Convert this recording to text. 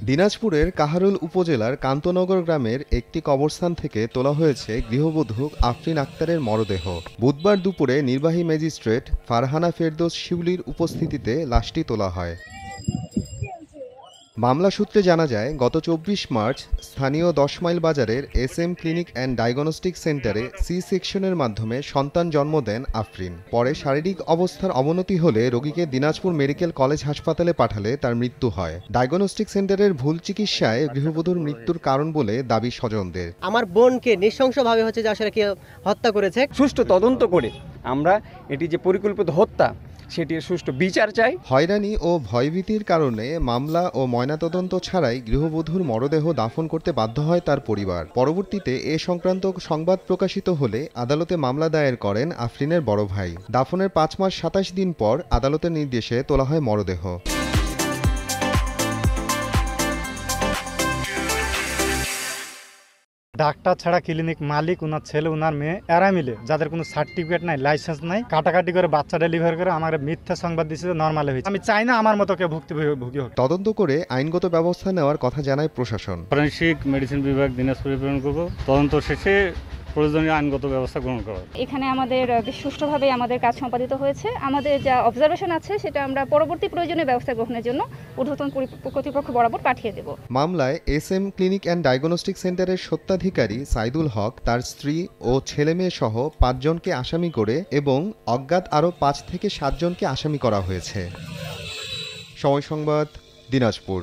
দিনাজপুরের কাহারোল উপজেলার কান্তনগর গ্রামের একটি কবরস্থান থেকে তোলা হয়েছে গৃহবধূ আফরিন আক্তারের মরদেহ। বুধবার দুপুরে নির্বাহী ম্যাজিস্ট্রেট ফারহানা ফেরদৌস শিউলির উপস্থিতিতে লাশটি তোলা হয়। মামলা সূত্রে জানা যায়, গত ২৪ মার্চ স্থানীয় ১০ মাইল বাজারের SM ক্লিনিক অ্যান্ড ডায়াগনস্টিক সেন্টারে C-সেকশনের মাধ্যমে সন্তান জন্ম দেন আফরিন। পরে শারীরিক অবস্থার অবনতি হলে রোগীকে দিনাজপুর মেডিকেল কলেজ হাসপাতালে পাঠালে তার মৃত্যু হয়। ডায়াগনস্টিক সেন্টারের ভুল চিকিৎসায় গৃহবধূর মৃত্যুর কারণ বলে দাবি স্বজনদের। আমার বোনকে নৃশংসভাবে যে আসলে কেউ হত্যা করেছে। সুষ্ঠু তদন্ত করে আমরা এটি যে পরিকল্পিত হত্যা সেটির সুষ্ঠু বিচার চাই। হয়রানি ও ভয়ভীতির কারণে মামলা ও ময়নাতদন্ত ছাড়াই গৃহবধূর মরদেহ দাফন করতে বাধ্য হয় তার পরিবার। পরবর্তীতে এ সংক্রান্ত সংবাদ প্রকাশিত হলে আদালতে মামলা দায়ের করেন আফরিনের বড় ভাই। দাফনের ৫ মাস ২৭ দিন পর আদালতের নির্দেশে তোলা হয় মরদেহ। ডাক্তার ছাড়া ক্লিনিক মালিক, ওনার ছেলে, ওনার মেয়ে, এরা মিলে যাদের কোনো সার্টিফিকেট নাই, লাইসেন্স নাই, কাটাকাটি করে বাচ্চা ডেলিভারি করে আমার মিথ্যা সংবাদ দিচ্ছে নর্মাল হয়েছে। আমি চাই না আমার মতো কেউ ভুক্তভোগী হোক। তদন্ত করে আইনগত ব্যবস্থা নেওয়ার কথা জানায় প্রশাসন। ফরেনসিক মেডিসিন বিভাগ দিনাজপুরে প্রেরণ করব, তদন্ত শেষে প্রয়োজনীয় আইনগত ব্যবস্থা গ্রহণ করা। এখানে আমাদের সুষ্ঠুভাবে আমাদের কাজ সম্পাদিত হয়েছে। আমাদের যা অবজারভেশন আছে সেটা আমরা পরবর্তী প্রয়োজনীয় ব্যবস্থা গ্রহণের জন্য ঊর্ধ্বতন কর্তৃপক্ষ বরাবর পাঠিয়ে দেব। মামলায় SM ক্লিনিক অ্যান্ড ডায়াগনস্টিক সেন্টারের স্বত্বাধিকারী সাইদুল হক, তার স্ত্রী ও ছেলেমেয়ে সহ ৫ জনকে আসামি করে এবং অজ্ঞাত আরও ৫ থেকে ৭ জনকে আসামি করা হয়েছে। সময় সংবাদ, দিনাজপুর।